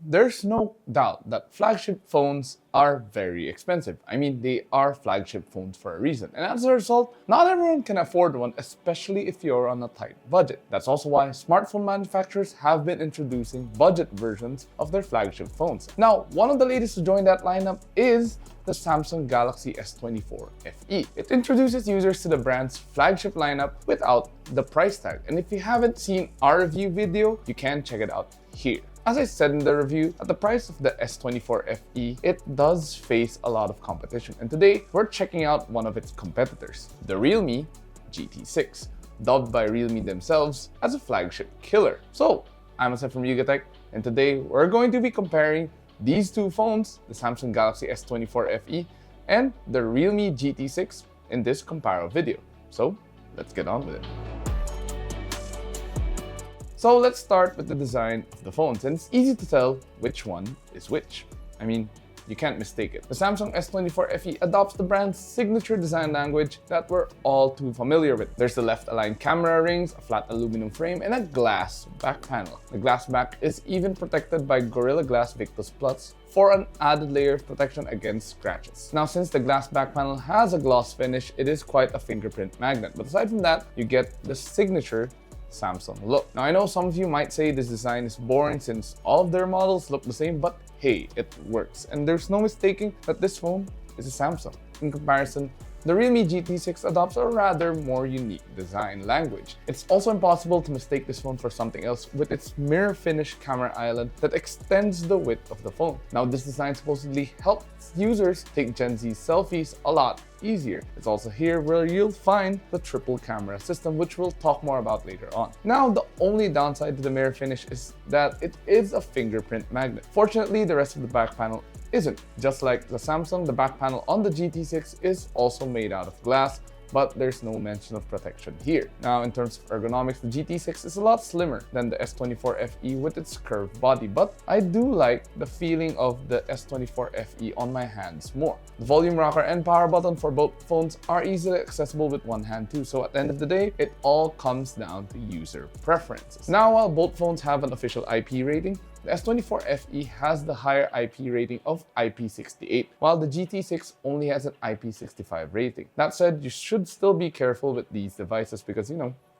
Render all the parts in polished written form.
there's no doubt that flagship phones are very expensive. I mean, they are flagship phones for a reason. And as a result, not everyone can afford one, especially if you're on a tight budget. That's also why smartphone manufacturers have been introducing budget versions of their flagship phones. Now, one of the latest to join that lineup is the Samsung Galaxy S24 FE. It introduces users to the brand's flagship lineup without the price tag. And if you haven't seen our review video, you can check it out here. As I said in the review, at the price of the S24 FE, it does face a lot of competition. And today, we're checking out one of its competitors, the realme GT6, dubbed by realme themselves as a flagship killer. So, I'm Asef from YugaTech, and today we're going to be comparing these two phones, the Samsung Galaxy S24 FE and the realme GT6 in this comparison video. So, let's get on with it. So let's start with the design of the phones, and it's easy to tell which one is which. I mean, you can't mistake it. The Samsung S24 FE adopts the brand's signature design language that we're all too familiar with. There's the left-aligned camera rings, a flat aluminum frame, and a glass back panel. The glass back is even protected by Gorilla Glass Victus Plus for an added layer of protection against scratches. Now, since the glass back panel has a gloss finish, it is quite a fingerprint magnet. But aside from that, you get the signature Samsung look. Now, I know some of you might say this design is boring since all of their models look the same, but hey, it works. And there's no mistaking that this phone is a Samsung. In comparison, the realme GT6 adopts a rather more unique design language. It's also impossible to mistake this phone for something else with its mirror finish camera island that extends the width of the phone. Now, this design supposedly helps users take Gen Z selfies a lot easier. It's also here where you'll find the triple camera system, which we'll talk more about later on. Now, the only downside to the mirror finish is that it is a fingerprint magnet. Fortunately, the rest of the back panel isn't. Just like the Samsung, the back panel on the GT6 is also made out of glass, but there's no mention of protection here. Now, in terms of ergonomics, the GT6 is a lot slimmer than the S24 FE with its curved body, but I do like the feeling of the S24 FE on my hands more. The volume rocker and power button for both phones are easily accessible with one hand too, so at the end of the day, it all comes down to user preferences. Now, while both phones have an official IP rating, the S24 FE has the higher IP rating of IP68, while the GT6 only has an IP65 rating. That said, you should still be careful with these devices because,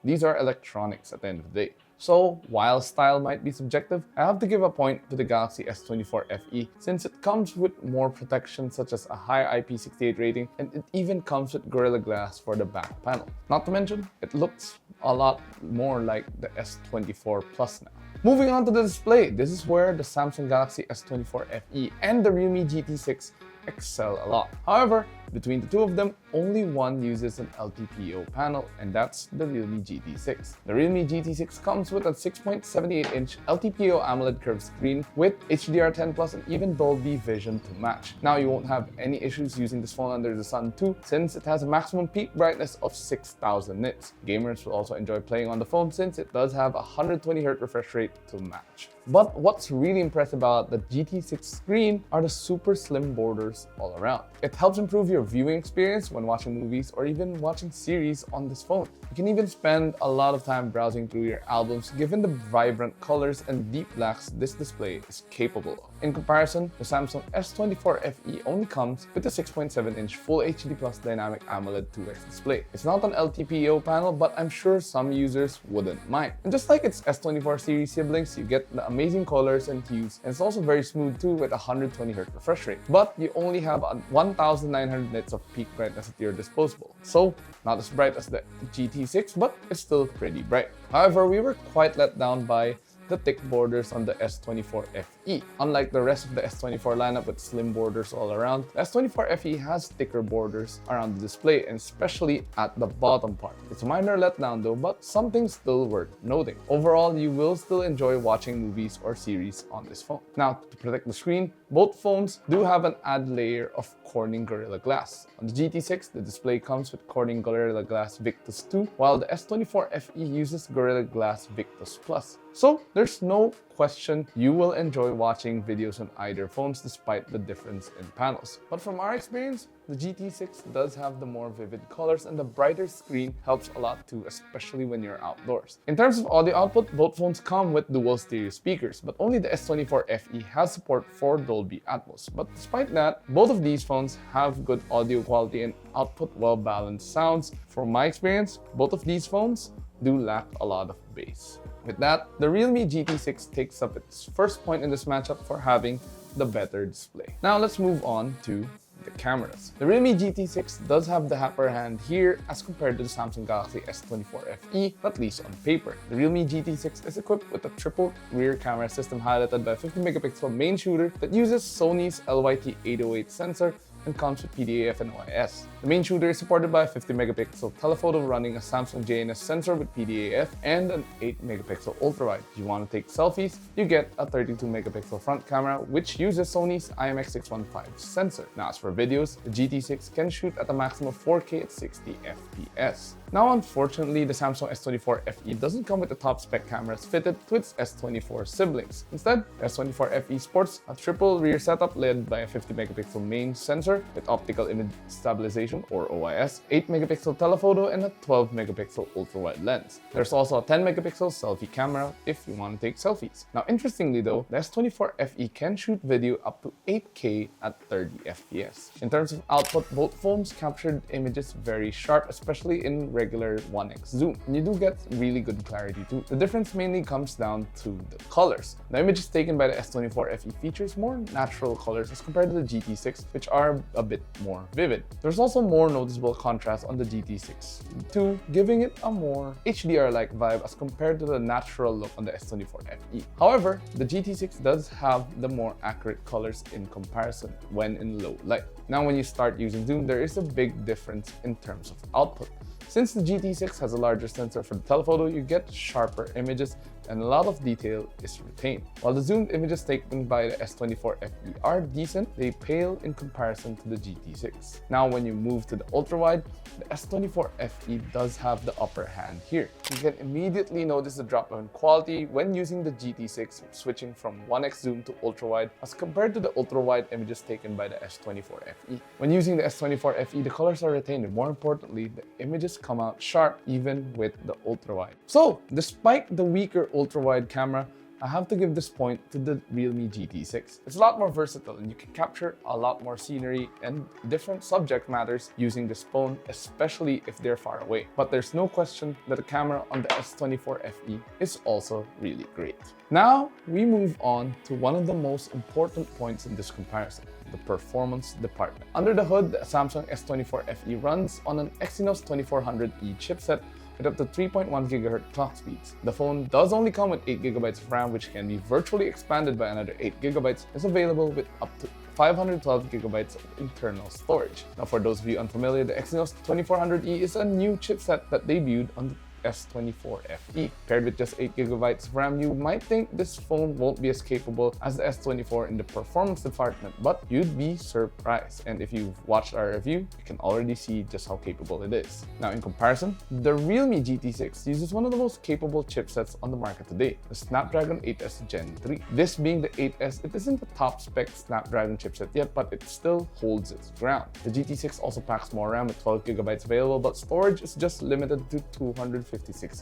these are electronics at the end of the day. So, while style might be subjective, I have to give a point to the Galaxy S24 FE since it comes with more protection such as a high IP68 rating, and it even comes with Gorilla Glass for the back panel. Not to mention, it looks a lot more like the S24 Plus now. Moving on to the display, this is where the Samsung Galaxy S24 FE and the realme GT6 excel a lot. However, between the two of them, only one uses an LTPO panel, and that's the realme GT6. The realme GT6 comes with a 6.78-inch LTPO AMOLED curved screen with HDR10 Plus and even Dolby Vision to match. Now, you won't have any issues using this phone under the sun too, since it has a maximum peak brightness of 6,000 nits. Gamers will also enjoy playing on the phone since it does have a 120Hz refresh rate to match. But what's really impressive about the GT6 screen are the super slim borders all around. It helps improve your viewing experience when watching movies or even watching series on this phone. You can even spend a lot of time browsing through your albums given the vibrant colors and deep blacks this display is capable of. In comparison, the Samsung S24 FE only comes with a 6.7-inch Full HD Plus Dynamic AMOLED 2X display. It's not an LTPO panel, but I'm sure some users wouldn't mind. And just like its S24 series siblings, you get the amazing colors and hues, and it's also very smooth too with a 120Hz refresh rate. But you only have 1,900 nits of peak brightness at your disposal. So, not as bright as the GT6, but it's still pretty bright. However, we were quite let down by the thick borders on the S24 FE. Unlike the rest of the S24 lineup with slim borders all around, the S24 FE has thicker borders around the display and especially at the bottom part. It's a minor letdown though, but something still worth noting. Overall, you will still enjoy watching movies or series on this phone. Now, to protect the screen, both phones do have an added layer of Corning Gorilla Glass. On the GT6, the display comes with Corning Gorilla Glass Victus 2, while the S24 FE uses Gorilla Glass Victus Plus. So, there's no question you will enjoy watching videos on either phones despite the difference in panels. But from our experience, the GT6 does have the more vivid colors and the brighter screen helps a lot too, especially when you're outdoors. In terms of audio output, both phones come with dual stereo speakers, but only the S24 FE has support for Dolby Atmos. But despite that, both of these phones have good audio quality and output well-balanced sounds. From my experience, both of these phones do lack a lot of bass. With that, the Realme GT6 takes up its first point in this matchup for having the better display. Now let's move on to the cameras. The Realme GT6 does have the upper hand here as compared to the Samsung Galaxy S24 FE, at least on paper. The Realme GT6 is equipped with a triple rear camera system highlighted by a 50-megapixel main shooter that uses Sony's LYT-808 sensor and comes with PDAF and OIS. The main shooter is supported by a 50-megapixel telephoto running a Samsung JNS sensor with PDAF and an 8-megapixel ultrawide. If you want to take selfies, you get a 32-megapixel front camera which uses Sony's IMX615 sensor. Now as for videos, the GT6 can shoot at a maximum of 4K at 60 FPS. Now unfortunately, the Samsung S24 FE doesn't come with the top spec cameras fitted to its S24 siblings. Instead, the S24 FE sports a triple rear setup led by a 50-megapixel main sensor with optical image stabilization or OIS, 8-megapixel telephoto, and a 12-megapixel ultra-wide lens. There's also a 10-megapixel selfie camera if you want to take selfies. Now interestingly though, the S24 FE can shoot video up to 8K at 30 FPS. In terms of output, both phones captured images very sharp, especially in regular 1x zoom. And you do get really good clarity too. The difference mainly comes down to the colors. The images taken by the S24 FE features more natural colors as compared to the GT6, which are a bit more vivid. There's also more noticeable contrast on the GT6 too, giving it a more HDR-like vibe as compared to the natural look on the S24 FE. However, the GT6 does have the more accurate colors in comparison when in low light. Now when you start using zoom, there is a big difference in terms of output. Since the GT6 has a larger sensor for the telephoto, you get sharper images and a lot of detail is retained. While the zoomed images taken by the S24 FE are decent, they pale in comparison to the GT6. Now when you move to the ultra-wide, the S24 FE does have the upper hand here. You can immediately notice the drop in quality when using the GT6, switching from 1x zoom to ultra-wide as compared to the ultra-wide images taken by the S24 FE. When using the S24 FE, the colors are retained and more importantly, the images come out sharp even with the ultra-wide. So, despite the weaker ultra-wide camera, I have to give this point to the Realme GT6. It's a lot more versatile and you can capture a lot more scenery and different subject matters using this phone, especially if they're far away. But there's no question that the camera on the S24 FE is also really great. Now, we move on to one of the most important points in this comparison, the performance department. Under the hood, the Samsung S24 FE runs on an Exynos 2400E chipset with up to 3.1 GHz clock speeds. The phone does only come with 8 GB of RAM, which can be virtually expanded by another 8 GB. It's available with up to 512 GB of internal storage. Now for those of you unfamiliar, the Exynos 2400E is a new chipset that debuted on the S24 FE. Paired with just 8 GB of RAM, you might think this phone won't be as capable as the S24 in the performance department, but you'd be surprised. And if you've watched our review, you can already see just how capable it is. Now in comparison, the Realme GT6 uses one of the most capable chipsets on the market today, the Snapdragon 8S Gen 3. This being the 8S, it isn't the top spec Snapdragon chipset yet, but it still holds its ground. The GT6 also packs more RAM with 12 GB available, but storage is just limited to 256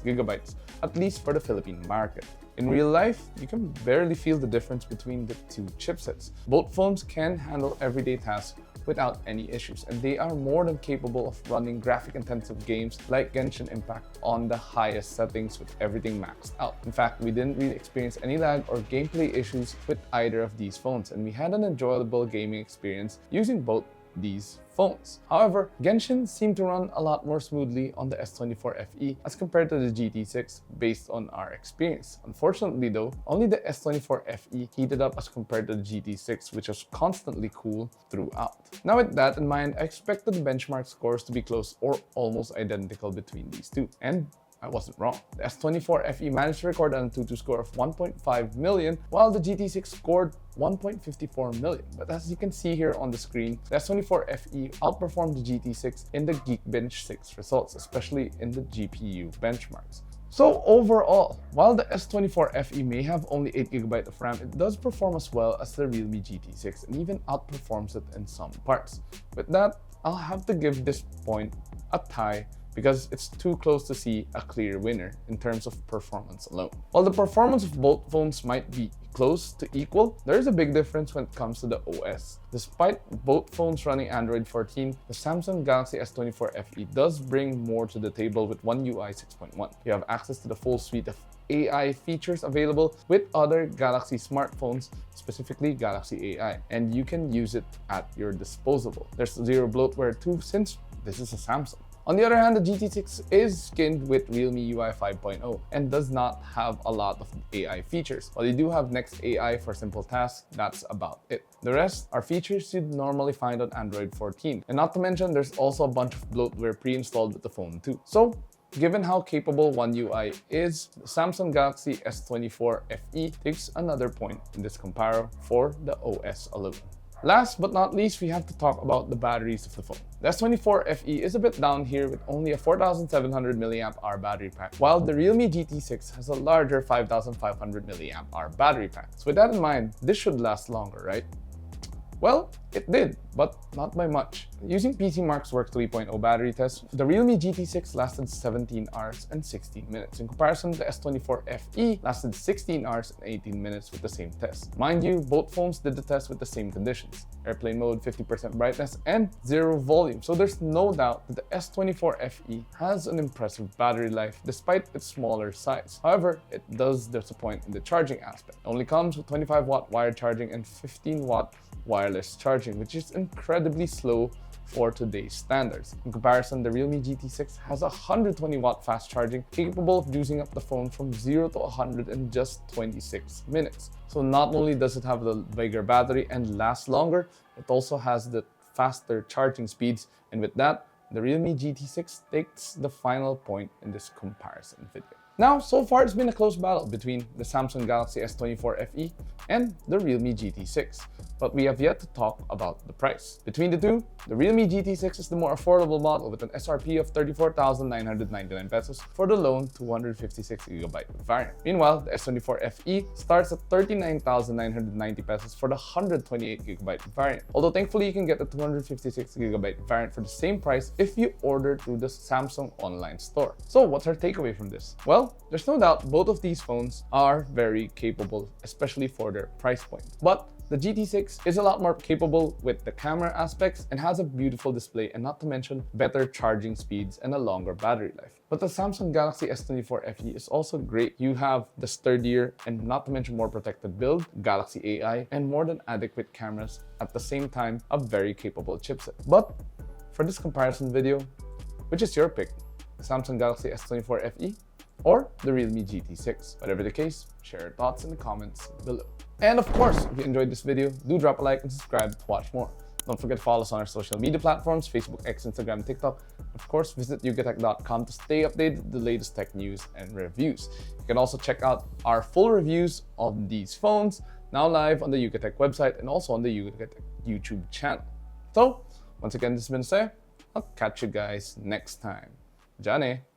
GB, at least for the Philippine market. In real life, you can barely feel the difference between the two chipsets. Both phones can handle everyday tasks without any issues, and they are more than capable of running graphic-intensive games like Genshin Impact on the highest settings with everything maxed out. In fact, we didn't really experience any lag or gameplay issues with either of these phones, and we had an enjoyable gaming experience using both these phones. However, Genshin seemed to run a lot more smoothly on the S24 FE as compared to the GT6 based on our experience. Unfortunately though, only the S24 FE heated up as compared to the GT6, which was constantly cool throughout. Now with that in mind, I expected the benchmark scores to be close or almost identical between these two. And I wasn't wrong. The S24 FE managed to record an Antutu score of 1.5 million, while the GT6 scored 1.54 million. But as you can see here on the screen, the S24 FE outperformed the GT6 in the Geekbench 6 results, especially in the GPU benchmarks. So overall, while the S24 FE may have only 8GB of RAM, it does perform as well as the realme GT6 and even outperforms it in some parts. With that, I'll have to give this point a tie because it's too close to see a clear winner in terms of performance alone. While the performance of both phones might be close to equal, there is a big difference when it comes to the OS. Despite both phones running Android 14, the Samsung Galaxy S24 FE does bring more to the table with One UI 6.1. You have access to the full suite of AI features available with other Galaxy smartphones, specifically Galaxy AI, and you can use it at your disposal. There's zero bloatware too, since this is a Samsung. On the other hand, the GT6 is skinned with realme UI 5.0 and does not have a lot of AI features. While you do have Next AI for simple tasks, that's about it. The rest are features you'd normally find on Android 14. And not to mention, there's also a bunch of bloatware pre-installed with the phone too. So, given how capable One UI is, the Samsung Galaxy S24 FE takes another point in this comparo for the OS alone. Last but not least, we have to talk about the batteries of the phone. The S24 FE is a bit down here with only a 4700 mAh battery pack, while the realme GT6 has a larger 5500 mAh battery pack. So with that in mind, this should last longer, right? Well, it did, but not by much. Using PCMark's Work 3.0 battery test, the realme GT6 lasted 17 hours and 16 minutes. In comparison, the S24 FE lasted 16 hours and 18 minutes with the same test. Mind you, both phones did the test with the same conditions: airplane mode, 50% brightness, and 0 volume. So there's no doubt that the S24 FE has an impressive battery life despite its smaller size. However, it does disappoint in the charging aspect. It only comes with 25-watt wired charging and 15-watt wireless charging, which is incredibly slow for today's standards. In comparison, the realme GT6 has 120-watt fast charging, capable of juicing up the phone from 0 to 100 in just 26 minutes. So not only does it have the bigger battery and last longer, it also has the faster charging speeds, and with that, the realme GT6 takes the final point in this comparison video. Now, so far it's been a close battle between the Samsung Galaxy S24 FE and the realme GT6, but we have yet to talk about the price. Between the two, the realme GT6 is the more affordable model with an SRP of 34,999 pesos for the lone 256GB variant. Meanwhile, the S24 FE starts at 39,990 pesos for the 128GB variant. Although thankfully you can get the 256GB variant for the same price if you order through the Samsung online store. So what's our takeaway from this? Well, there's no doubt both of these phones are very capable, especially for their price point. But the GT6 is a lot more capable with the camera aspects and has a beautiful display, and not to mention better charging speeds and a longer battery life. But the Samsung Galaxy S24 FE is also great. You have the sturdier and not to mention more protected build, Galaxy AI, and more than adequate cameras, at the same time a very capable chipset. But for this comparison video, which is your pick? The Samsung Galaxy S24 FE or the realme GT6? Whatever the case, share your thoughts in the comments below. And of course, if you enjoyed this video, do drop a like and subscribe to watch more. Don't forget to follow us on our social media platforms: Facebook, X, Instagram, TikTok. Of course, visit ukatech.com to stay updated with the latest tech news and reviews. You can also check out our full reviews of these phones, now live on the Ukatech website and also on the Ukatech YouTube channel. So, once again, this has been Saya. I'll catch you guys next time. Jane!